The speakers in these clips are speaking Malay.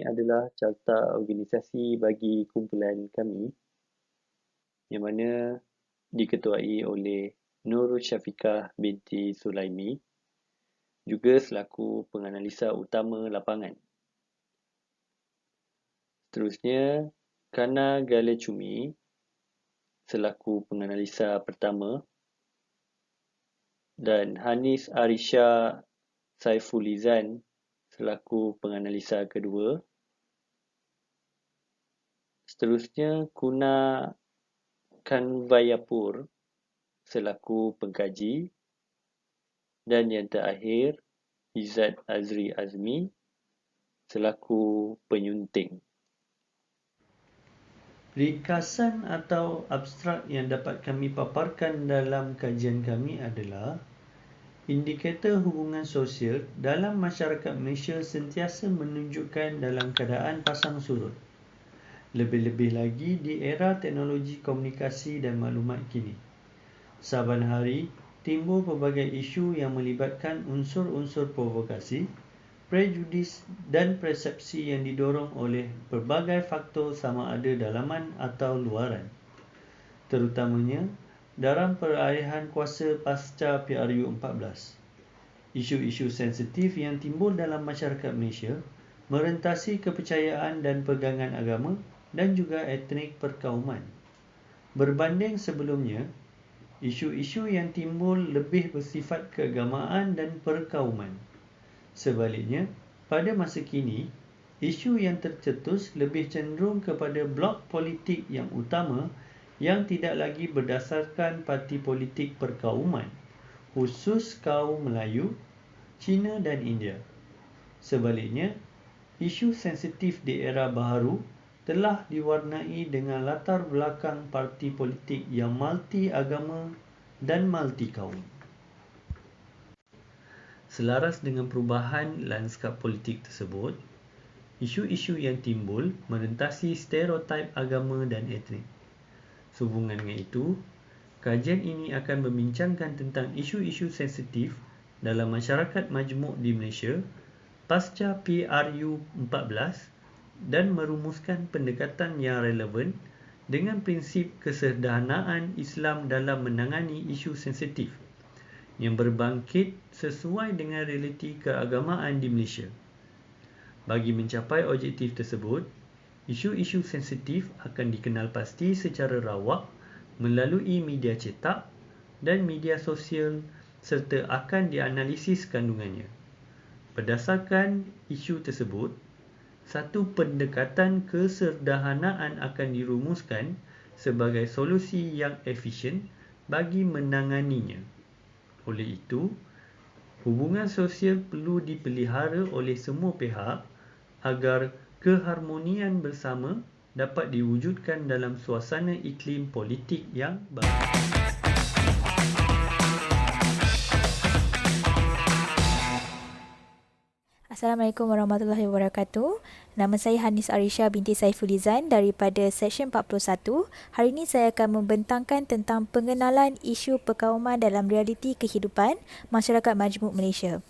ini adalah carta organisasi bagi kumpulan kami yang mana diketuai oleh Nur Syafiqah binti Sulaimi, juga selaku penganalisa utama lapangan. Seterusnya, Kana Galecumi selaku penganalisa pertama dan Hanis Arisha Saifulizan selaku penganalisa kedua. Seterusnya, Kuna Kanvayapur selaku pengkaji dan yang terakhir, Izzat Azri Azmi selaku penyunting. Ringkasan atau abstrak yang dapat kami paparkan dalam kajian kami adalah indikator hubungan sosial dalam masyarakat Malaysia sentiasa menunjukkan dalam keadaan pasang surut. Lebih-lebih lagi di era teknologi komunikasi dan maklumat kini. Saban hari, timbul pelbagai isu yang melibatkan unsur-unsur provokasi, prejudis dan persepsi yang didorong oleh pelbagai faktor sama ada dalaman atau luaran. Terutamanya dalam peralihan kuasa pasca PRU 14. Isu-isu sensitif yang timbul dalam masyarakat Malaysia merentasi kepercayaan dan pegangan agama dan juga etnik perkauman. Berbanding sebelumnya, isu-isu yang timbul lebih bersifat keagamaan dan perkauman. Sebaliknya, pada masa kini, isu yang tercetus lebih cenderung kepada blok politik yang utama yang tidak lagi berdasarkan parti politik perkauman, khusus kaum Melayu, Cina dan India. Sebaliknya, isu sensitif di era baharu telah diwarnai dengan latar belakang parti politik yang multi agama dan multi kaum. Selaras dengan perubahan lanskap politik tersebut, isu-isu yang timbul merentasi stereotip agama dan etnik. Sehubungan dengan itu, kajian ini akan membincangkan tentang isu-isu sensitif dalam masyarakat majmuk di Malaysia pasca PRU 14 dan merumuskan pendekatan yang relevan dengan prinsip kesederhanaan Islam dalam menangani isu sensitif yang berbangkit sesuai dengan realiti keagamaan di Malaysia. Bagi mencapai objektif tersebut, isu-isu sensitif akan dikenal pasti secara rawak melalui media cetak dan media sosial serta akan dianalisis kandungannya. Berdasarkan isu tersebut, satu pendekatan kesederhanaan akan dirumuskan sebagai solusi yang efisien bagi menanganinya. Oleh itu, hubungan sosial perlu dipelihara oleh semua pihak agar keharmonian bersama dapat diwujudkan dalam suasana iklim politik yang baik. Assalamualaikum warahmatullahi wabarakatuh. Nama saya Hanis Arisha binti Saifulizan daripada Seksyen 41. Hari ini saya akan membentangkan tentang pengenalan isu perkauman dalam realiti kehidupan masyarakat majmuk Malaysia.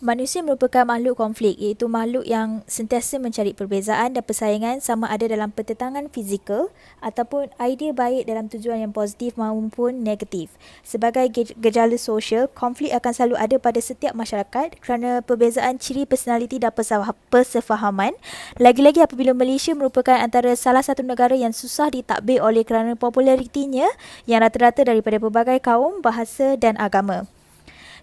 Manusia merupakan makhluk konflik, iaitu makhluk yang sentiasa mencari perbezaan dan persaingan sama ada dalam pertentangan fizikal ataupun idea baik dalam tujuan yang positif maupun negatif. Sebagai gejala sosial, konflik akan selalu ada pada setiap masyarakat kerana perbezaan ciri personaliti dan persefahaman. Lagi-lagi apabila Malaysia merupakan antara salah satu negara yang susah ditadbir oleh kerana popularitinya yang rata-rata daripada pelbagai kaum, bahasa dan agama.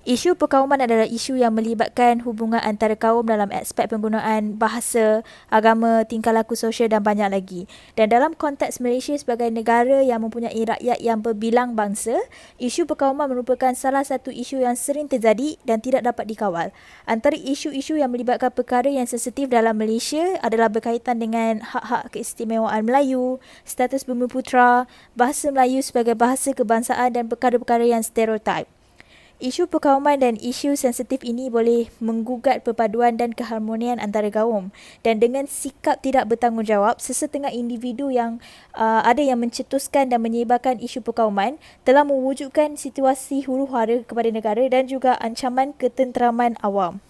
Isu perkauman adalah isu yang melibatkan hubungan antara kaum dalam aspek penggunaan bahasa, agama, tingkah laku sosial dan banyak lagi. Dan dalam konteks Malaysia sebagai negara yang mempunyai rakyat yang berbilang bangsa, isu perkauman merupakan salah satu isu yang sering terjadi dan tidak dapat dikawal. Antara isu-isu yang melibatkan perkara yang sensitif dalam Malaysia adalah berkaitan dengan hak-hak keistimewaan Melayu, status Bumiputera, bahasa Melayu sebagai bahasa kebangsaan dan perkara-perkara yang stereotip. Isu perkauman dan isu sensitif ini boleh menggugat perpaduan dan keharmonian antara kaum, dan dengan sikap tidak bertanggungjawab, sesetengah individu yang ada yang mencetuskan dan menyebarkan isu perkauman telah mewujudkan situasi huru-hara kepada negara dan juga ancaman ketenteraman awam.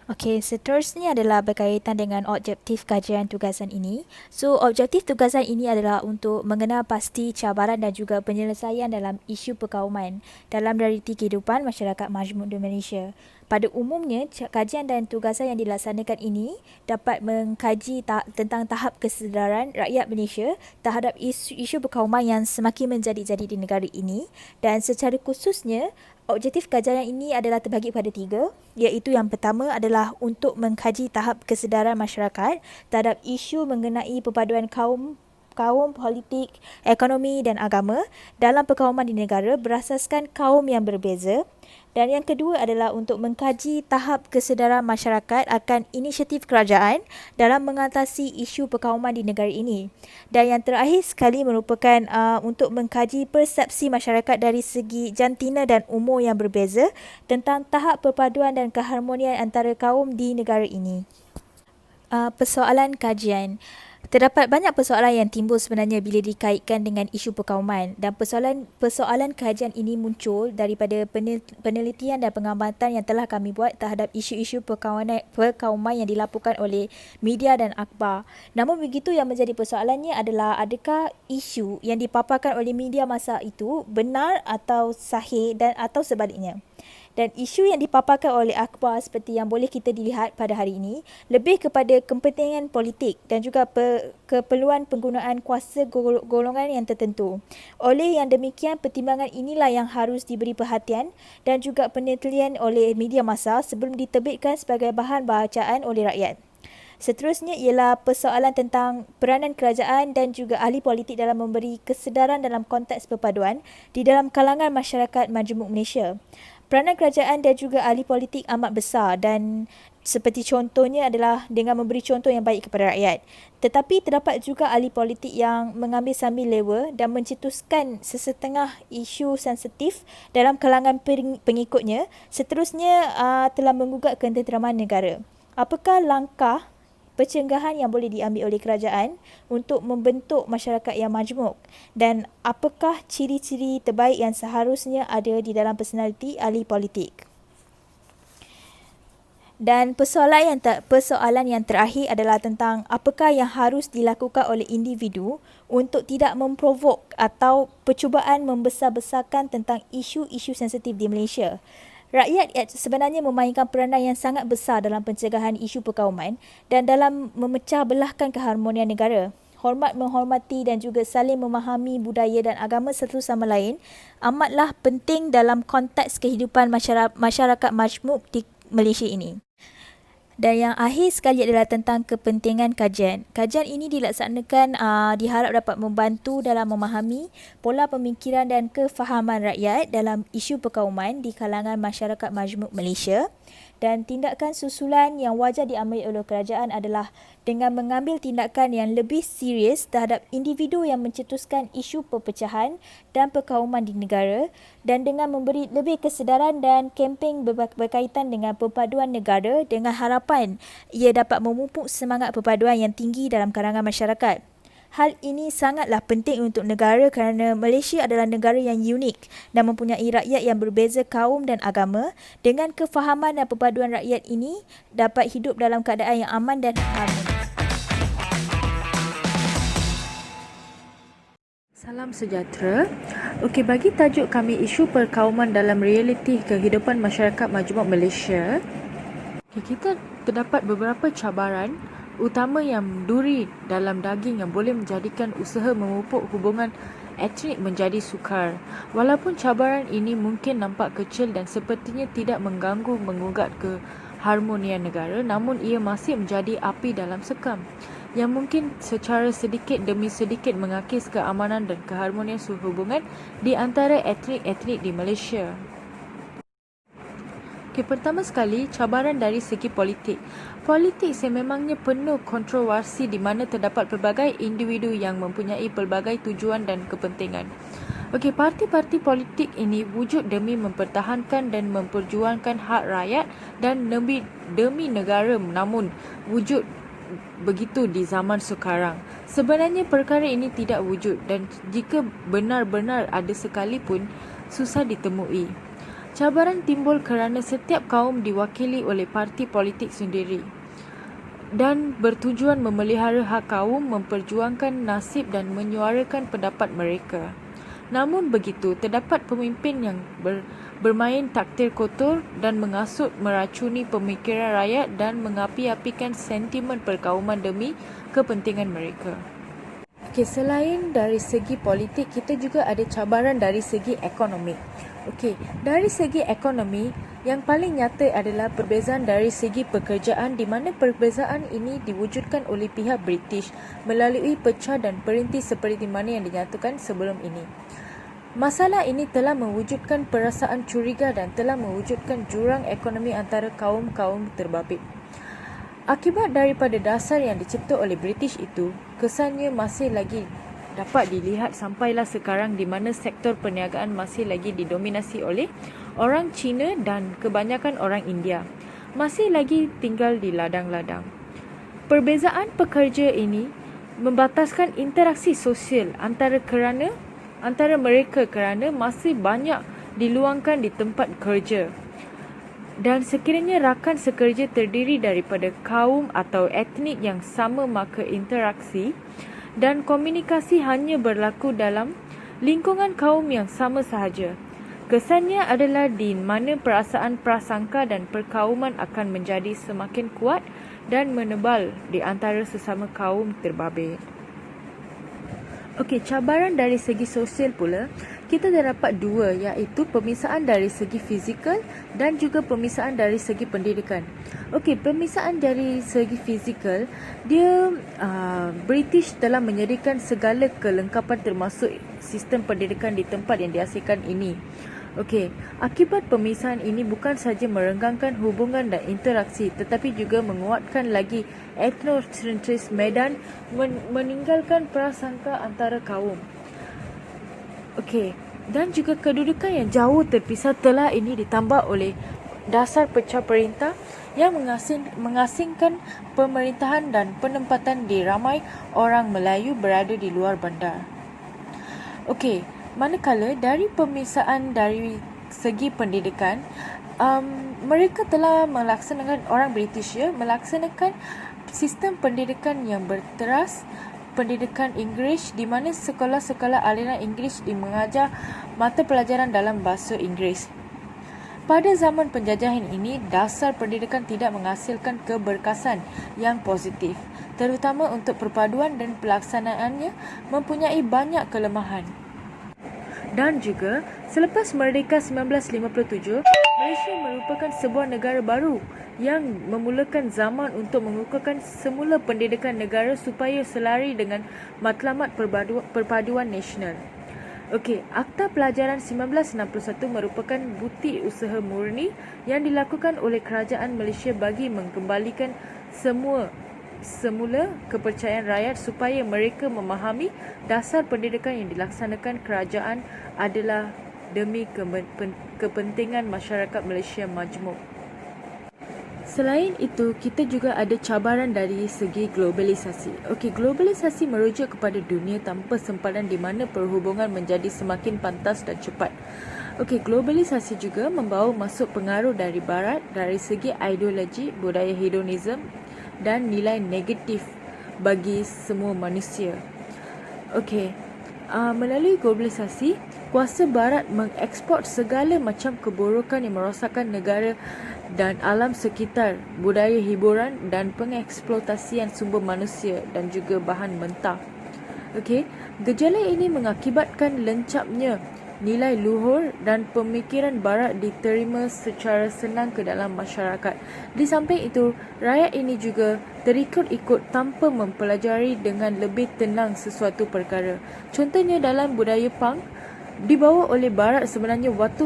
Okey, seterusnya adalah berkaitan dengan objektif kajian tugasan ini. So, objektif tugasan ini adalah untuk mengenal pasti cabaran dan juga penyelesaian dalam isu perkauman dalam realiti kehidupan masyarakat majmuk di Malaysia. Pada umumnya, kajian dan tugasan yang dilaksanakan ini dapat mengkaji tentang tahap kesedaran rakyat Malaysia terhadap isu perkauman yang semakin menjadi-jadi di negara ini, dan secara khususnya objektif kajian ini adalah terbagi pada 3, iaitu yang pertama adalah untuk mengkaji tahap kesedaran masyarakat terhadap isu mengenai perpaduan kaum, politik, ekonomi dan agama dalam perkauman di negara berasaskan kaum yang berbeza. Dan yang kedua adalah untuk mengkaji tahap kesedaran masyarakat akan inisiatif kerajaan dalam mengatasi isu perkauman di negara ini. Dan yang terakhir sekali merupakan untuk mengkaji persepsi masyarakat dari segi jantina dan umur yang berbeza tentang tahap perpaduan dan keharmonian antara kaum di negara ini. Persoalan kajian. Terdapat banyak persoalan yang timbul sebenarnya bila dikaitkan dengan isu perkauman, dan persoalan kajian ini muncul daripada penelitian dan pengamatan yang telah kami buat terhadap isu-isu perkauman yang dilaporkan oleh media dan akhbar. Namun begitu, yang menjadi persoalannya adalah adakah isu yang dipaparkan oleh media masa itu benar atau sahih dan atau sebaliknya. Dan isu yang dipaparkan oleh akhbar seperti yang boleh kita dilihat pada hari ini lebih kepada kepentingan politik dan juga keperluan penggunaan kuasa golongan yang tertentu. Oleh yang demikian, pertimbangan inilah yang harus diberi perhatian dan juga penelitian oleh media masa sebelum diterbitkan sebagai bahan bacaan oleh rakyat. Seterusnya ialah persoalan tentang peranan kerajaan dan juga ahli politik dalam memberi kesedaran dalam konteks perpaduan di dalam kalangan masyarakat majmuk Malaysia. Peranan kerajaan dan juga ahli politik amat besar, dan seperti contohnya adalah dengan memberi contoh yang baik kepada rakyat. Tetapi terdapat juga ahli politik yang mengambil sambil lewa dan mencetuskan sesetengah isu sensitif dalam kalangan pengikutnya, seterusnya telah menggugat ketenteraman negara. Apakah langkah pencegahan yang boleh diambil oleh kerajaan untuk membentuk masyarakat yang majmuk, dan apakah ciri-ciri terbaik yang seharusnya ada di dalam personaliti ahli politik? Dan persoalan yang terakhir adalah tentang apakah yang harus dilakukan oleh individu untuk tidak memprovok atau percubaan membesar-besarkan tentang isu-isu sensitif di Malaysia. Rakyat sebenarnya memainkan peranan yang sangat besar dalam pencegahan isu perkauman dan dalam memecah belahkan keharmonian negara. Hormat menghormati dan juga saling memahami budaya dan agama satu sama lain amatlah penting dalam konteks kehidupan masyarakat majmuk di Malaysia ini. Dan yang akhir sekali adalah tentang kepentingan kajian. Kajian ini dilaksanakan diharap dapat membantu dalam memahami pola pemikiran dan kefahaman rakyat dalam isu perkauman di kalangan masyarakat majmuk Malaysia. Dan tindakan susulan yang wajar diambil oleh kerajaan adalah dengan mengambil tindakan yang lebih serius terhadap individu yang mencetuskan isu perpecahan dan perkauman di negara, dan dengan memberi lebih kesedaran dan kempen berkaitan dengan perpaduan negara dengan harapan ia dapat memupuk semangat perpaduan yang tinggi dalam kalangan masyarakat. Hal ini sangatlah penting untuk negara kerana Malaysia adalah negara yang unik dan mempunyai rakyat yang berbeza kaum dan agama. Dengan kefahaman dan perpaduan rakyat ini dapat hidup dalam keadaan yang aman dan harmoni. Salam sejahtera. Okey, bagi tajuk kami isu perkauman dalam realiti kehidupan masyarakat majmuk Malaysia, kita terdapat beberapa cabaran utama yang duri dalam daging yang boleh menjadikan usaha memupuk hubungan etnik menjadi sukar. Walaupun cabaran ini mungkin nampak kecil dan sepertinya tidak mengganggu mengugat keharmonian negara, namun ia masih menjadi api dalam sekam yang mungkin secara sedikit demi sedikit mengakis keamanan dan keharmonian hubungan di antara etnik-etnik di Malaysia. Pertama sekali, cabaran dari segi politik. Politik sememangnya penuh kontroversi di mana terdapat pelbagai individu yang mempunyai pelbagai tujuan dan kepentingan. Parti-parti politik ini wujud demi mempertahankan dan memperjuangkan hak rakyat dan demi negara, namun wujud begitu di zaman sekarang. Sebenarnya perkara ini tidak wujud, dan jika benar-benar ada sekalipun, susah ditemui. Cabaran timbul kerana setiap kaum diwakili oleh parti politik sendiri dan bertujuan memelihara hak kaum, memperjuangkan nasib dan menyuarakan pendapat mereka. Namun begitu, terdapat pemimpin yang bermain takdir kotor dan mengasut meracuni pemikiran rakyat dan mengapi-apikan sentimen perkauman demi kepentingan mereka. Okey, selain dari segi politik, kita juga ada cabaran dari segi ekonomi. Okey, dari segi ekonomi, yang paling nyata adalah perbezaan dari segi pekerjaan di mana perbezaan ini diwujudkan oleh pihak British melalui pecah dan perintis seperti mana yang dinyatakan sebelum ini. Masalah ini telah mewujudkan perasaan curiga dan telah mewujudkan jurang ekonomi antara kaum-kaum terbabit. Akibat daripada dasar yang dicipta oleh British itu, kesannya masih lagi dapat dilihat sampailah sekarang di mana sektor perniagaan masih lagi didominasi oleh orang Cina dan kebanyakan orang India. Masih lagi tinggal di ladang-ladang. Perbezaan pekerja ini membataskan interaksi sosial antara mereka kerana masih banyak diluangkan di tempat kerja. Dan sekiranya rakan sekerja terdiri daripada kaum atau etnik yang sama, maka interaksi dan komunikasi hanya berlaku dalam lingkungan kaum yang sama sahaja. Kesannya adalah di mana perasaan prasangka dan perkauman akan menjadi semakin kuat dan menebal di antara sesama kaum terbabit. Okey, cabaran dari segi sosial pula, kita terdapat dua, iaitu pemisahan dari segi fizikal dan juga pemisahan dari segi pendidikan. Okey, pemisahan dari segi fizikal, dia British telah menyediakan segala kelengkapan termasuk sistem pendidikan di tempat yang diasingkan ini. Okey, akibat pemisahan ini bukan sahaja merenggangkan hubungan dan interaksi tetapi juga menguatkan lagi etnosentrisme dan meninggalkan prasangka antara kaum. Okey, dan juga kedudukan yang jauh terpisah telah ini ditambah oleh dasar pecah perintah yang mengasingkan pemerintahan dan penempatan di ramai orang Melayu berada di luar bandar. Okey, manakala dari pemisahan dari segi pendidikan, mereka telah melaksanakan, orang British melaksanakan sistem pendidikan yang berteras pendidikan Inggeris di mana sekolah-sekolah aliran Inggeris mengajar mata pelajaran dalam bahasa Inggeris. Pada zaman penjajahan ini, dasar pendidikan tidak menghasilkan keberkasan yang positif, terutama untuk perpaduan dan pelaksanaannya mempunyai banyak kelemahan. Dan juga, selepas Merdeka 1957, Malaysia merupakan sebuah negara baru yang memulakan zaman untuk mengukuhkan semula pendidikan negara supaya selari dengan matlamat perpaduan nasional. Okey, Akta Pelajaran 1961 merupakan bukti usaha murni yang dilakukan oleh kerajaan Malaysia bagi mengembalikan semula kepercayaan rakyat supaya mereka memahami dasar pendidikan yang dilaksanakan kerajaan adalah demi kepentingan masyarakat Malaysia majmuk. Selain itu, kita juga ada cabaran dari segi globalisasi. Okey, globalisasi merujuk kepada dunia tanpa sempadan di mana perhubungan menjadi semakin pantas dan cepat. Okey, globalisasi juga membawa masuk pengaruh dari barat dari segi ideologi, budaya hedonism dan nilai negatif bagi semua manusia. Okey, melalui globalisasi, kuasa barat mengeksport segala macam keburukan yang merosakkan negara dan alam sekitar, budaya hiburan dan pengeksploitasian sumber manusia dan juga bahan mentah. Okey, gejala ini mengakibatkan lencapnya nilai luhur dan pemikiran barat diterima secara senang ke dalam masyarakat. Di samping itu, rakyat ini juga terikut-ikut tanpa mempelajari dengan lebih tenang sesuatu perkara. Contohnya dalam budaya punk, dibawa oleh barat sebenarnya waktu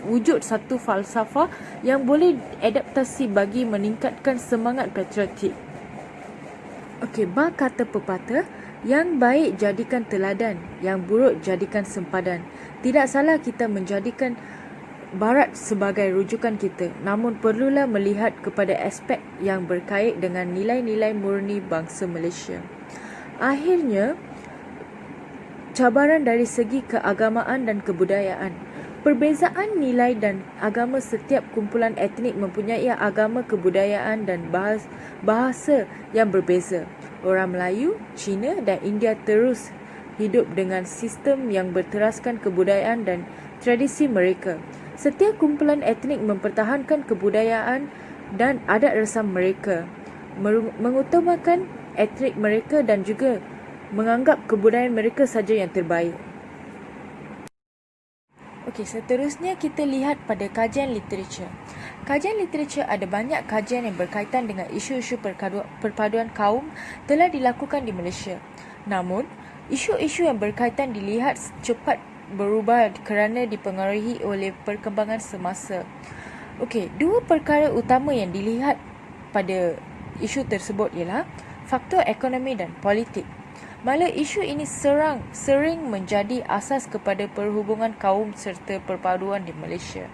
wujud satu falsafah yang boleh adaptasi bagi meningkatkan semangat patriotik. Okey, kata pepatah, yang baik jadikan teladan, yang buruk jadikan sempadan. Tidak salah kita menjadikan barat sebagai rujukan kita, namun perlulah melihat kepada aspek yang berkait dengan nilai-nilai murni bangsa Malaysia. Akhirnya, cabaran dari segi keagamaan dan kebudayaan. Perbezaan nilai dan agama setiap kumpulan etnik mempunyai agama, kebudayaan dan bahasa yang berbeza. Orang Melayu, Cina dan India terus hidup dengan sistem yang berteraskan kebudayaan dan tradisi mereka. Setiap kumpulan etnik mempertahankan kebudayaan dan adat resam mereka, mengutamakan etnik mereka dan juga menganggap kebudayaan mereka saja yang terbaik. Okey, seterusnya kita lihat pada kajian literatur. Kajian literatur ada banyak kajian yang berkaitan dengan isu-isu perpaduan kaum telah dilakukan di Malaysia. Namun, isu-isu yang berkaitan dilihat cepat berubah kerana dipengaruhi oleh perkembangan semasa. Okey, dua perkara utama yang dilihat pada isu tersebut ialah faktor ekonomi dan politik. Mana isu ini sering menjadi asas kepada perhubungan kaum serta perpaduan di Malaysia.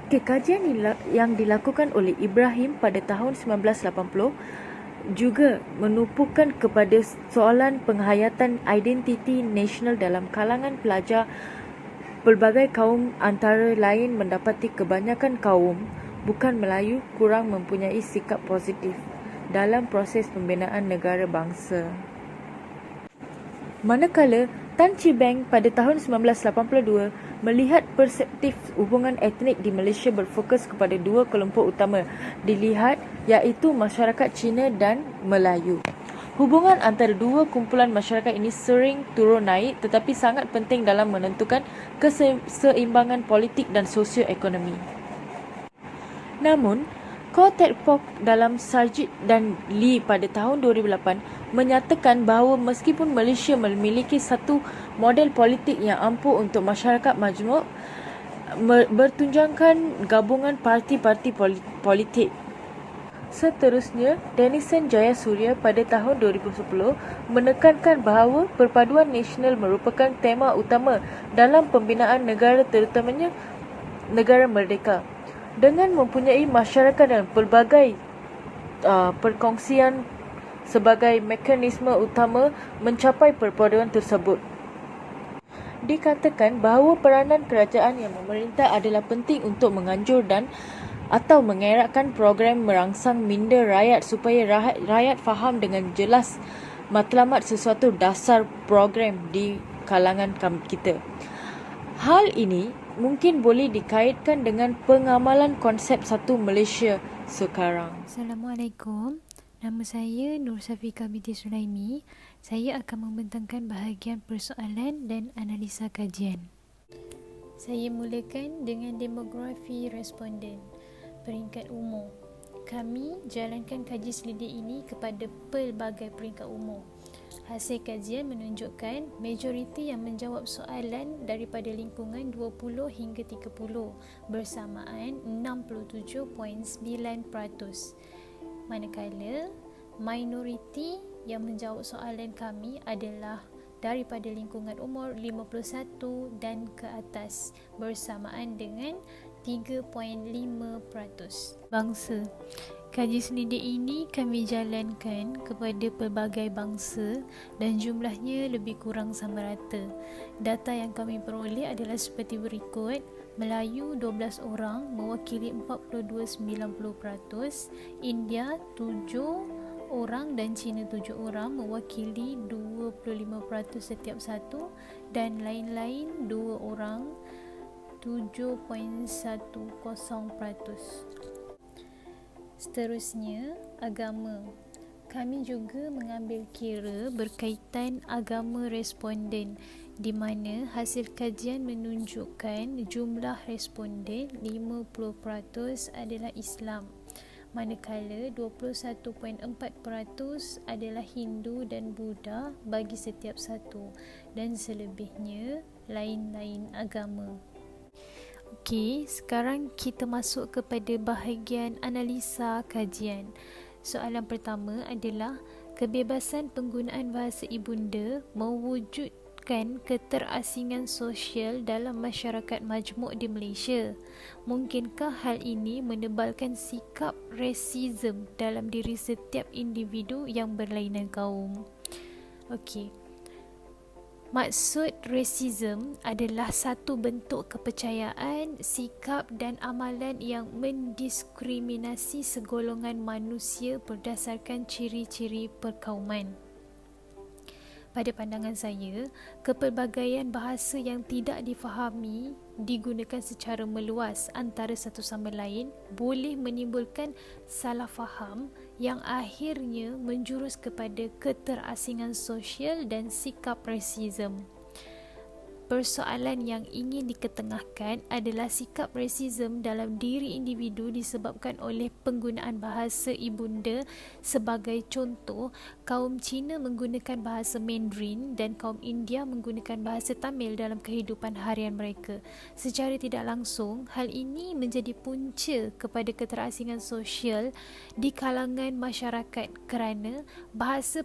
Kajian yang dilakukan oleh Ibrahim pada tahun 1980 juga menumpukan kepada soalan penghayatan identiti nasional dalam kalangan pelajar. Pelbagai kaum antara lain mendapati kebanyakan kaum bukan Melayu kurang mempunyai sikap positif dalam proses pembinaan negara bangsa. Manakala Tan Chee Beng pada tahun 1982 melihat perspektif hubungan etnik di Malaysia berfokus kepada dua kelompok utama dilihat, iaitu masyarakat Cina dan Melayu. Hubungan antara dua kumpulan masyarakat ini sering turun naik tetapi sangat penting dalam menentukan keseimbangan politik dan sosioekonomi. Namun, Ko Tek Pok dalam Sarjit dan Lee pada tahun 2008 menyatakan bahawa meskipun Malaysia memiliki satu model politik yang ampuh untuk masyarakat majmuk, bertunjangkan gabungan parti-parti politik. Seterusnya, Denison Jayasuriya pada tahun 2010 menekankan bahawa perpaduan nasional merupakan tema utama dalam pembinaan negara, terutamanya negara merdeka. Dengan mempunyai masyarakat dan pelbagai perkongsian sebagai mekanisme utama mencapai perpaduan tersebut. Dikatakan bahawa peranan kerajaan yang memerintah adalah penting untuk menganjur atau mengeratkan program merangsang minda rakyat supaya rakyat faham dengan jelas matlamat sesuatu dasar program di kalangan kita. Hal ini mungkin boleh dikaitkan dengan pengamalan konsep satu Malaysia sekarang. Assalamualaikum. Nama saya Nur Safika binti Sulaimi. Saya akan membentangkan bahagian persoalan dan analisa kajian. Saya mulakan dengan demografi responden, peringkat umur. Kami jalankan kaji selidik ini kepada pelbagai peringkat umur. Hasil kajian menunjukkan majoriti yang menjawab soalan daripada lingkungan 20 hingga 30 bersamaan 67.9%. Manakala minoriti yang menjawab soalan kami adalah daripada lingkungan umur 51 dan ke atas bersamaan dengan 3.5%. Bangsa. Kaji selidik ini kami jalankan kepada pelbagai bangsa dan jumlahnya lebih kurang sama rata. Data yang kami peroleh adalah seperti berikut. Melayu 12 orang mewakili 42.90%, India 7 orang dan Cina 7 orang mewakili 25% setiap satu dan lain-lain 2 orang 7.10%. Seterusnya, agama. Kami juga mengambil kira berkaitan agama responden di mana hasil kajian menunjukkan jumlah responden 50% adalah Islam, manakala 21.4% adalah Hindu dan Buddha bagi setiap satu dan selebihnya lain-lain agama. Okey, sekarang kita masuk kepada bahagian analisa kajian. Soalan pertama adalah kebebasan penggunaan bahasa ibunda mewujudkan keterasingan sosial dalam masyarakat majmuk di Malaysia. Mungkinkah hal ini menebalkan sikap rasisme dalam diri setiap individu yang berlainan kaum? Okey. Maksud racism adalah satu bentuk kepercayaan, sikap dan amalan yang mendiskriminasi segolongan manusia berdasarkan ciri-ciri perkauman. Pada pandangan saya, kepelbagaian bahasa yang tidak difahami digunakan secara meluas antara satu sama lain boleh menimbulkan salah faham yang akhirnya menjurus kepada keterasingan sosial dan sikap rasism. Persoalan yang ingin diketengahkan adalah sikap rasism dalam diri individu disebabkan oleh penggunaan bahasa ibunda. Sebagai contoh, kaum Cina menggunakan bahasa Mandarin dan kaum India menggunakan bahasa Tamil dalam kehidupan harian mereka. Secara tidak langsung, hal ini menjadi punca kepada keterasingan sosial di kalangan masyarakat kerana bahasa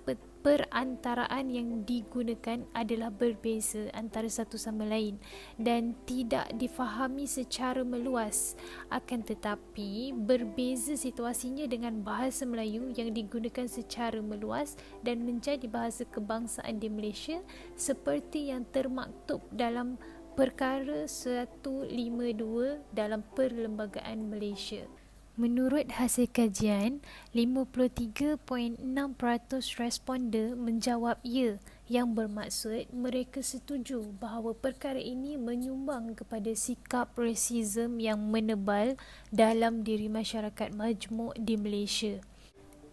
perantaraan yang digunakan adalah berbeza antara satu sama lain dan tidak difahami secara meluas. Akan tetapi, berbeza situasinya dengan bahasa Melayu yang digunakan secara meluas dan menjadi bahasa kebangsaan di Malaysia seperti yang termaktub dalam Perkara 152 dalam Perlembagaan Malaysia. Menurut hasil kajian, 53.6% responden menjawab ya, yang bermaksud mereka setuju bahawa perkara ini menyumbang kepada sikap rasism yang menebal dalam diri masyarakat majmuk di Malaysia.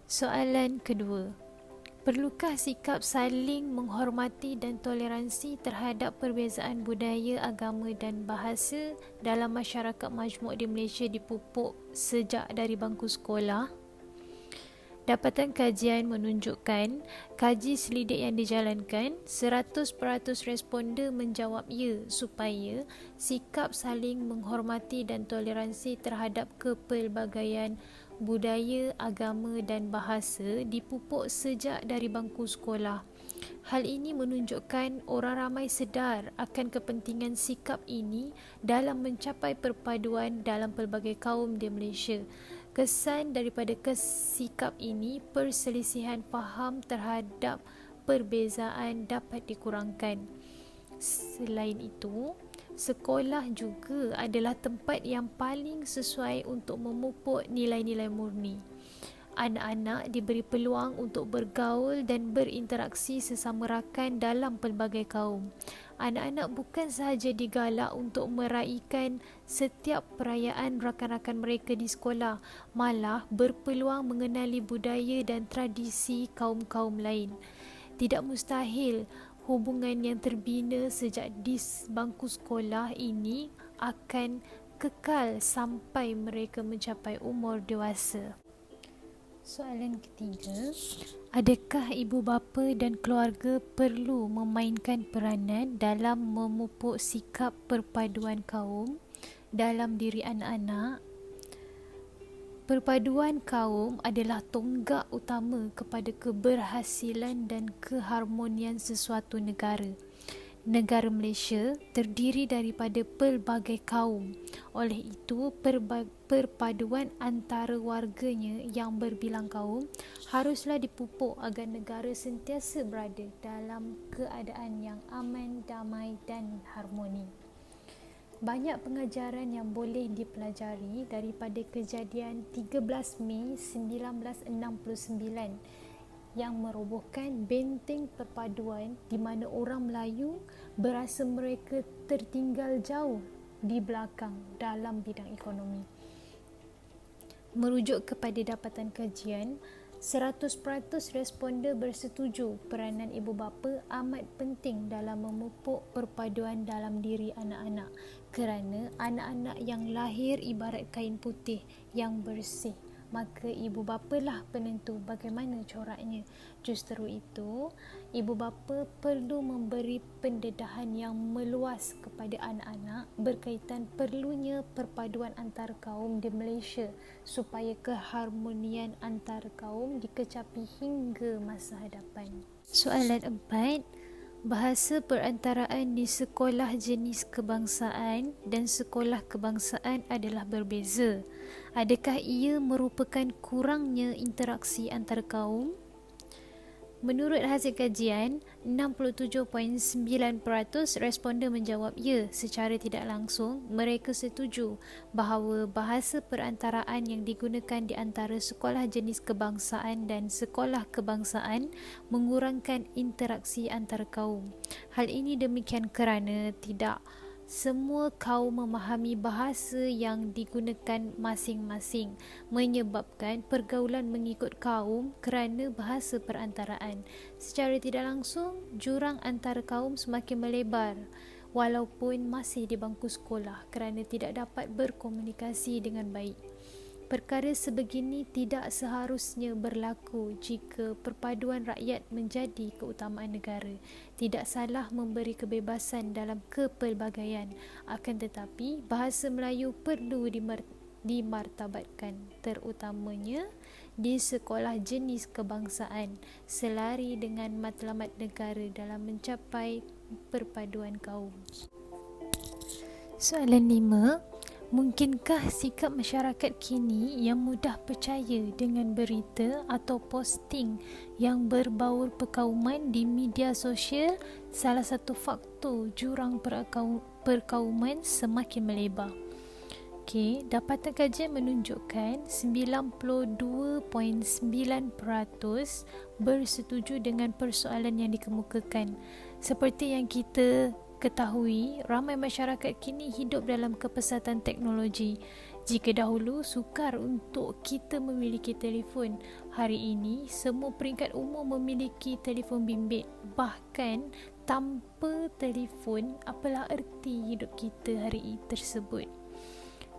Soalan kedua, perlukah sikap saling menghormati dan toleransi terhadap perbezaan budaya, agama dan bahasa dalam masyarakat majmuk di Malaysia dipupuk sejak dari bangku sekolah? Dapatan kajian menunjukkan, kaji selidik yang dijalankan, 100% responden menjawab ya supaya sikap saling menghormati dan toleransi terhadap kepelbagaian budaya, agama dan bahasa dipupuk sejak dari bangku sekolah. Hal ini menunjukkan orang ramai sedar akan kepentingan sikap ini dalam mencapai perpaduan dalam pelbagai kaum di Malaysia. Kesan daripada sikap ini, perselisihan faham terhadap perbezaan dapat dikurangkan. Selain itu, sekolah juga adalah tempat yang paling sesuai untuk memupuk nilai-nilai murni. Anak-anak diberi peluang untuk bergaul dan berinteraksi sesama rakan dalam pelbagai kaum. Anak-anak bukan sahaja digalak untuk meraihkan setiap perayaan rakan-rakan mereka di sekolah, malah berpeluang mengenali budaya dan tradisi kaum-kaum lain. Tidak mustahil hubungan yang terbina sejak di bangku sekolah ini akan kekal sampai mereka mencapai umur dewasa. Soalan ketiga, adakah ibu bapa dan keluarga perlu memainkan peranan dalam memupuk sikap perpaduan kaum dalam diri anak-anak? Perpaduan kaum adalah tonggak utama kepada keberhasilan dan keharmonian sesuatu negara. Negara Malaysia terdiri daripada pelbagai kaum. Oleh itu, perpaduan antara warganya yang berbilang kaum haruslah dipupuk agar negara sentiasa berada dalam keadaan yang aman, damai dan harmoni. Banyak pengajaran yang boleh dipelajari daripada kejadian 13 Mei 1969 yang merobohkan benteng perpaduan di mana orang Melayu berasa mereka tertinggal jauh di belakang dalam bidang ekonomi. Merujuk kepada dapatan kajian, 100% responden bersetuju peranan ibu bapa amat penting dalam memupuk perpaduan dalam diri anak-anak kerana anak-anak yang lahir ibarat kain putih yang bersih, maka ibu bapalah penentu bagaimana coraknya. Justru itu, ibu bapa perlu memberi pendedahan yang meluas kepada anak-anak berkaitan perlunya perpaduan antar kaum di Malaysia supaya keharmonian antar kaum dikecapi hingga masa hadapan. Soalan 4, bahasa perantaraan di sekolah jenis kebangsaan dan sekolah kebangsaan adalah berbeza. Adakah ia merupakan kurangnya interaksi antar kaum? Menurut hasil kajian, 67.9% responden menjawab ya secara tidak langsung mereka setuju bahawa bahasa perantaraan yang digunakan di antara sekolah jenis kebangsaan dan sekolah kebangsaan mengurangkan interaksi antara kaum. Hal ini demikian kerana tidak semua kaum memahami bahasa yang digunakan masing-masing, menyebabkan pergaulan mengikut kaum kerana bahasa perantaraan. Secara tidak langsung, jurang antara kaum semakin melebar walaupun masih di bangku sekolah kerana tidak dapat berkomunikasi dengan baik. Perkara sebegini tidak seharusnya berlaku jika perpaduan rakyat menjadi keutamaan negara. Tidak salah memberi kebebasan dalam kepelbagaian, akan tetapi bahasa Melayu perlu dimartabatkan, terutamanya di sekolah jenis kebangsaan, selari dengan matlamat negara dalam mencapai perpaduan kaum. Soalan 5. Mungkinkah sikap masyarakat kini yang mudah percaya dengan berita atau posting yang berbaur perkauman di media sosial salah satu faktor jurang perkauman semakin melebar? Okey, dapatan kajian menunjukkan 92.9% bersetuju dengan persoalan yang dikemukakan. Seperti yang kita ketahui, ramai masyarakat kini hidup dalam kepesatan teknologi. Jika dahulu sukar untuk kita memiliki telefon, hari ini semua peringkat umum memiliki telefon bimbit. Bahkan tanpa telefon, apalah erti hidup kita hari tersebut?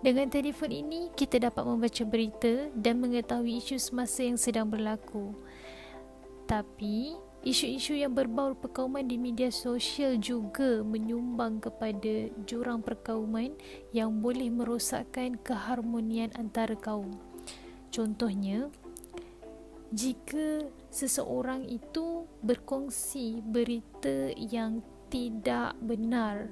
Dengan telefon ini, kita dapat membaca berita dan mengetahui isu semasa yang sedang berlaku. Tapi isu-isu yang berbaur perkauman di media sosial juga menyumbang kepada jurang perkauman yang boleh merosakkan keharmonian antara kaum. Contohnya, jika seseorang itu berkongsi berita yang tidak benar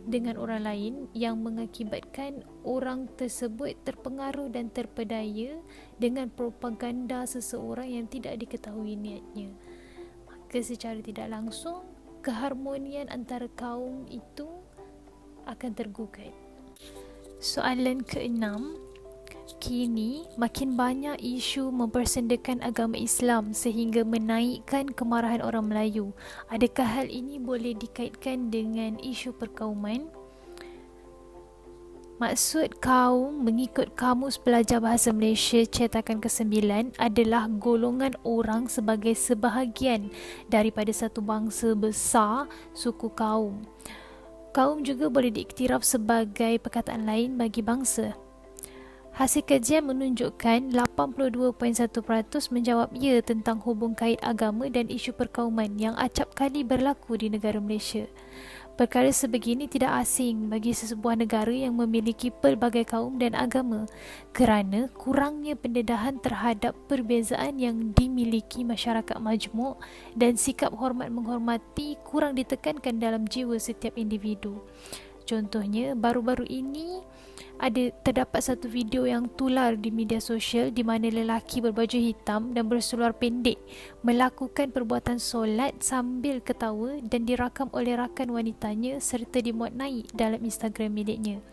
dengan orang lain yang mengakibatkan orang tersebut terpengaruh dan terpedaya dengan propaganda seseorang yang tidak diketahui niatnya, secara tidak langsung keharmonian antara kaum itu akan tergugat. Soalan ke-6. Kini makin banyak isu mempersendakan agama Islam sehingga menaikkan kemarahan orang Melayu. Adakah hal ini boleh dikaitkan dengan isu perkauman? Maksud kaum mengikut Kamus Pelajar Bahasa Malaysia cetakan ke-9 adalah golongan orang sebagai sebahagian daripada satu bangsa besar, suku kaum. Kaum juga boleh diiktiraf sebagai perkataan lain bagi bangsa. Hasil kajian menunjukkan 82.1% menjawab ya tentang hubung kait agama dan isu perkauman yang acap kali berlaku di negara Malaysia. Perkara sebegini tidak asing bagi sesebuah negara yang memiliki pelbagai kaum dan agama kerana kurangnya pendedahan terhadap perbezaan yang dimiliki masyarakat majmuk dan sikap hormat menghormati kurang ditekankan dalam jiwa setiap individu. Contohnya, baru-baru ini terdapat satu video yang tular di media sosial di mana lelaki berbaju hitam dan berseluar pendek melakukan perbuatan solat sambil ketawa dan dirakam oleh rakan wanitanya serta dimuat naik dalam Instagram miliknya.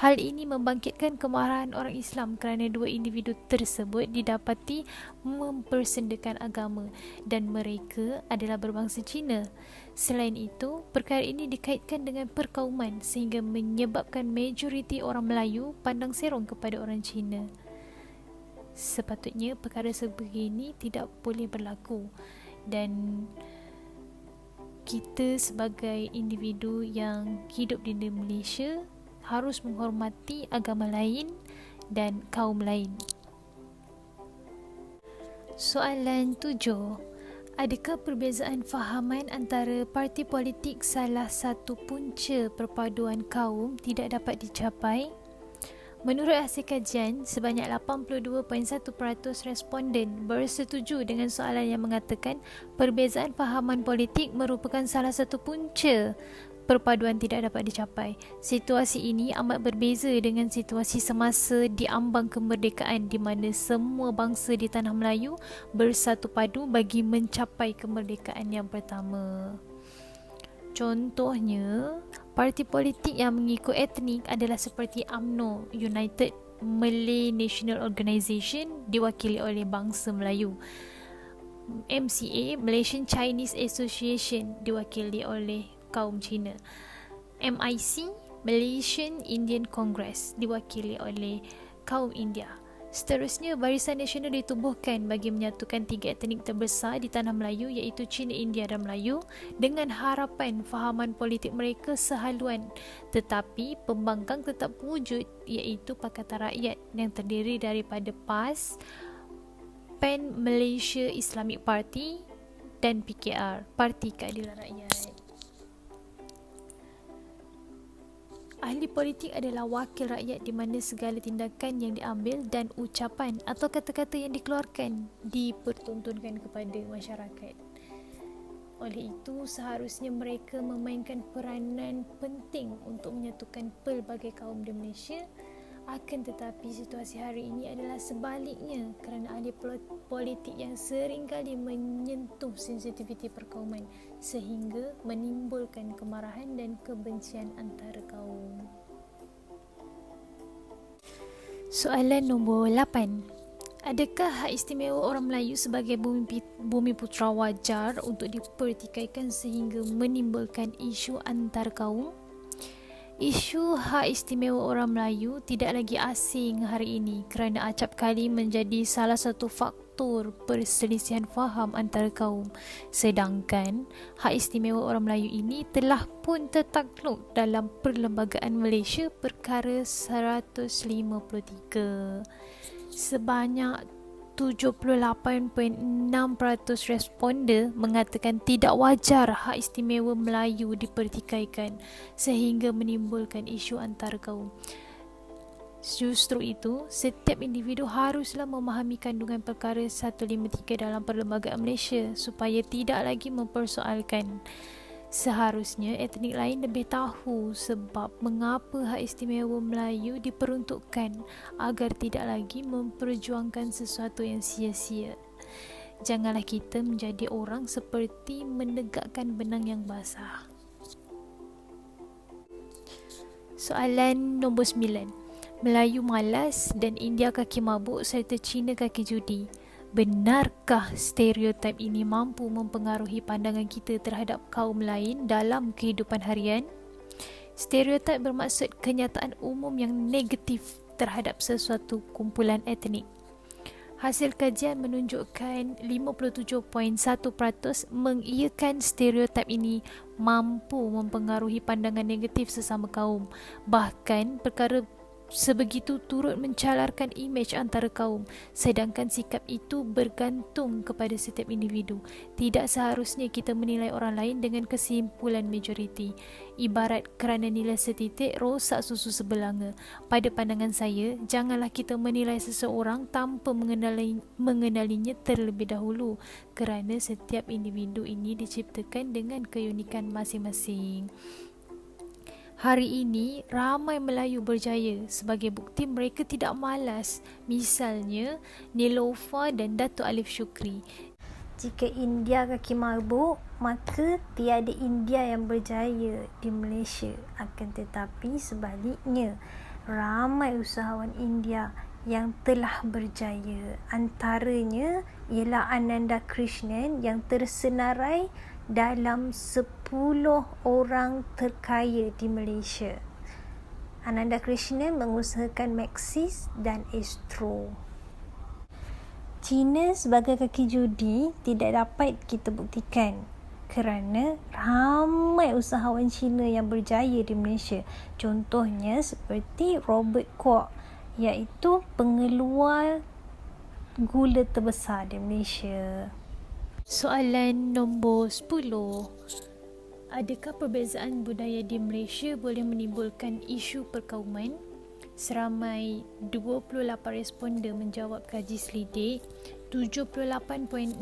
Hal ini membangkitkan kemarahan orang Islam kerana dua individu tersebut didapati mempersendakan agama dan mereka adalah berbangsa Cina. Selain itu, perkara ini dikaitkan dengan perkauman sehingga menyebabkan majoriti orang Melayu pandang serong kepada orang Cina. Sepatutnya perkara sebegini tidak boleh berlaku dan kita sebagai individu yang hidup di negeri Malaysia harus menghormati agama lain dan kaum lain. Soalan 7. Adakah perbezaan fahaman antara parti politik salah satu punca perpaduan kaum tidak dapat dicapai? Menurut hasil kajian, sebanyak 82.1% responden bersetuju dengan soalan yang mengatakan perbezaan fahaman politik merupakan salah satu punca perpaduan tidak dapat dicapai. Situasi ini amat berbeza dengan situasi semasa di ambang kemerdekaan di mana semua bangsa di tanah Melayu bersatu padu bagi mencapai kemerdekaan yang pertama. Contohnya, parti politik yang mengikut etnik adalah seperti UMNO, United Malay National Organisation, diwakili oleh bangsa Melayu. MCA, Malaysian Chinese Association, diwakili oleh kaum Cina. MIC, Malaysian Indian Congress, diwakili oleh kaum India. Seterusnya, Barisan Nasional ditubuhkan bagi menyatukan 3 etnik terbesar di tanah Melayu iaitu Cina, India dan Melayu dengan harapan fahaman politik mereka sehaluan. Tetapi pembangkang tetap wujud iaitu Pakatan Rakyat yang terdiri daripada PAS, PAN Malaysia Islamic Party dan PKR, Parti Keadilan Rakyat. Ahli politik adalah wakil rakyat di mana segala tindakan yang diambil dan ucapan atau kata-kata yang dikeluarkan dipertontonkan kepada masyarakat. Oleh itu, seharusnya mereka memainkan peranan penting untuk menyatukan pelbagai kaum di Malaysia. Akan tetapi situasi hari ini adalah sebaliknya kerana ahli politik yang seringkali menyentuh sensitiviti perkauman sehingga menimbulkan kemarahan dan kebencian antara kaum. Soalan nombor 8. Adakah hak istimewa orang Melayu sebagai bumi putera wajar untuk dipertikaikan sehingga menimbulkan isu antar kaum? Isu hak istimewa orang Melayu tidak lagi asing hari ini kerana acap kali menjadi salah satu faktor perselisihan faham antara kaum. Sedangkan hak istimewa orang Melayu ini telah pun tertakluk dalam Perlembagaan Malaysia Perkara 153. Sebanyak 78.6% responden mengatakan tidak wajar hak istimewa Melayu dipertikaikan sehingga menimbulkan isu antar kaum. Justru itu, setiap individu haruslah memahami kandungan perkara 153 dalam Perlembagaan Malaysia supaya tidak lagi mempersoalkan. Seharusnya etnik lain lebih tahu sebab mengapa hak istimewa Melayu diperuntukkan agar tidak lagi memperjuangkan sesuatu yang sia-sia. Janganlah kita menjadi orang seperti menegakkan benang yang basah. Soalan nombor 9. Melayu malas dan India kaki mabuk serta Cina kaki judi. Benarkah stereotip ini mampu mempengaruhi pandangan kita terhadap kaum lain dalam kehidupan harian? Stereotip bermaksud kenyataan umum yang negatif terhadap sesuatu kumpulan etnik. Hasil kajian menunjukkan 57.1% mengiyakan stereotip ini mampu mempengaruhi pandangan negatif sesama kaum. Bahkan perkara sebegitu turut mencalarkan imej antara kaum, sedangkan sikap itu bergantung kepada setiap individu. Tidak seharusnya kita menilai orang lain dengan kesimpulan majoriti. Ibarat kerana nilai setitik rosak susu sebelanga. Pada pandangan saya, janganlah kita menilai seseorang tanpa mengenalinya terlebih dahulu kerana setiap individu ini diciptakan dengan keunikan masing-masing. Hari ini, ramai Melayu berjaya sebagai bukti mereka tidak malas. Misalnya, Nilofa dan Datuk Alif Shukri. Jika India kaki mabuk, maka tiada India yang berjaya di Malaysia. Akan tetapi sebaliknya, ramai usahawan India yang telah berjaya. Antaranya ialah Ananda Krishnan yang tersenarai dalam 10 orang terkaya di Malaysia. Ananda Krishnan mengusahakan Maxis dan Astro. China sebagai kaki judi tidak dapat kita buktikan kerana ramai usahawan Cina yang berjaya di Malaysia. Contohnya seperti Robert Kwok, iaitu pengeluar gula terbesar di Malaysia. Soalan nombor 10. Adakah perbezaan budaya di Malaysia boleh menimbulkan isu perkauman? Seramai 28 responden menjawab kaji selidik 78.6%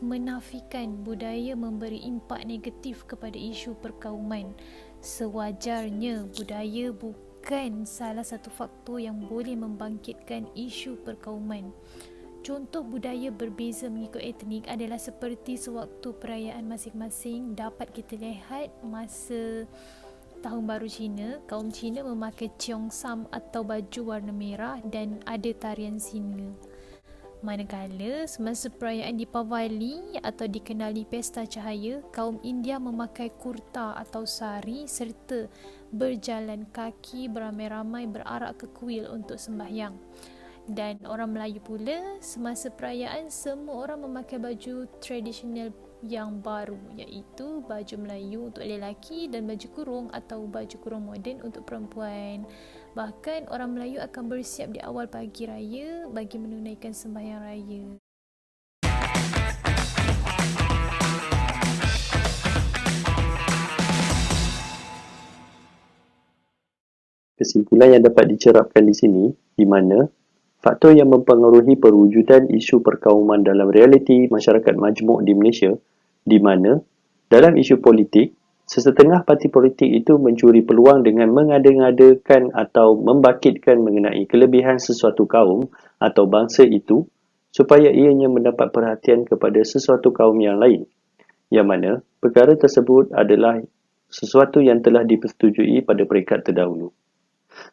menafikan budaya memberi impak negatif kepada isu perkauman. Sewajarnya, budaya bukan salah satu faktor yang boleh membangkitkan isu perkauman. Contoh budaya berbeza mengikut etnik adalah seperti sewaktu perayaan masing-masing dapat kita lihat masa Tahun Baru Cina, kaum Cina memakai cheongsam atau baju warna merah dan ada tarian singa. Manakala semasa perayaan Deepavali atau dikenali Pesta Cahaya, kaum India memakai kurta atau sari serta berjalan kaki beramai-ramai berarak ke kuil untuk sembahyang. Dan orang Melayu pula, semasa perayaan semua orang memakai baju tradisional yang baru, iaitu baju Melayu untuk lelaki dan baju kurung atau baju kurung moden untuk perempuan. Bahkan orang Melayu akan bersiap di awal pagi raya bagi menunaikan sembahyang raya. Kesimpulan yang dapat dicerapkan di sini, di mana faktor yang mempengaruhi perwujudan isu perkauman dalam realiti masyarakat majmuk di Malaysia, di mana dalam isu politik, sesetengah parti politik itu mencuri peluang dengan mengada-ngadakan atau membangkitkan mengenai kelebihan sesuatu kaum atau bangsa itu supaya ianya mendapat perhatian kepada sesuatu kaum yang lain, yang mana perkara tersebut adalah sesuatu yang telah dipersetujui pada peringkat terdahulu.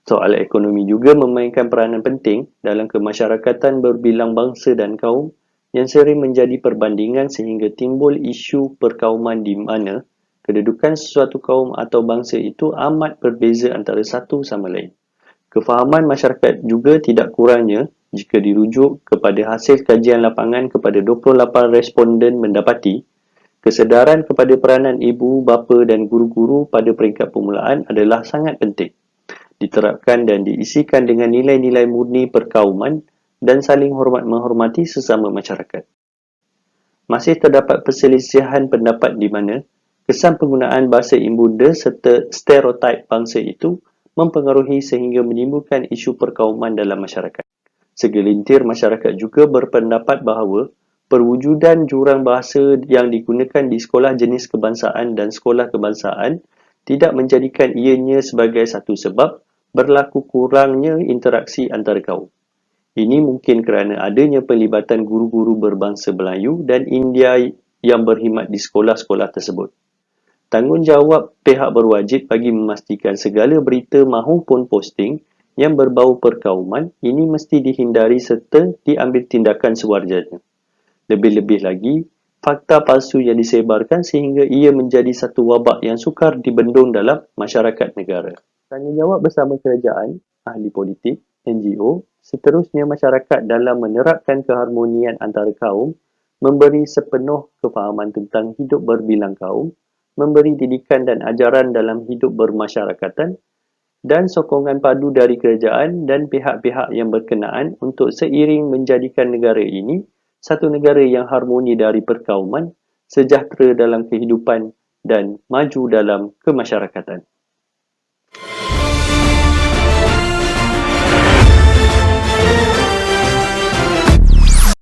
Soal ekonomi juga memainkan peranan penting dalam kemasyarakatan berbilang bangsa dan kaum yang sering menjadi perbandingan sehingga timbul isu perkauman di mana kedudukan sesuatu kaum atau bangsa itu amat berbeza antara satu sama lain. Kefahaman masyarakat juga tidak kurangnya jika dirujuk kepada hasil kajian lapangan kepada 28 responden mendapati kesedaran kepada peranan ibu, bapa dan guru-guru pada peringkat permulaan adalah sangat penting. Diterapkan dan diisikan dengan nilai-nilai murni perkauman dan saling hormat-menghormati sesama masyarakat. Masih terdapat perselisihan pendapat di mana kesan penggunaan bahasa ibunda serta stereotip bangsa itu mempengaruhi sehingga menimbulkan isu perkauman dalam masyarakat. Segelintir masyarakat juga berpendapat bahawa perwujudan jurang bahasa yang digunakan di sekolah jenis kebangsaan dan sekolah kebangsaan tidak menjadikan ianya sebagai satu sebab berlaku kurangnya interaksi antara kaum. Ini mungkin kerana adanya pelibatan guru-guru berbangsa Melayu dan India yang berkhidmat di sekolah-sekolah tersebut. Tanggungjawab pihak berwajib bagi memastikan segala berita mahupun posting yang berbau perkauman ini mesti dihindari serta diambil tindakan sewajarnya. Lebih-lebih lagi, fakta palsu yang disebarkan sehingga ia menjadi satu wabak yang sukar dibendung dalam masyarakat negara. Tanggungjawab bersama kerajaan, ahli politik, NGO, seterusnya masyarakat dalam menerapkan keharmonian antara kaum, memberi sepenuh kefahaman tentang hidup berbilang kaum, memberi didikan dan ajaran dalam hidup bermasyarakatan, dan sokongan padu dari kerajaan dan pihak-pihak yang berkenaan untuk seiring menjadikan negara ini satu negara yang harmoni dari perkauman, sejahtera dalam kehidupan dan maju dalam kemasyarakatan.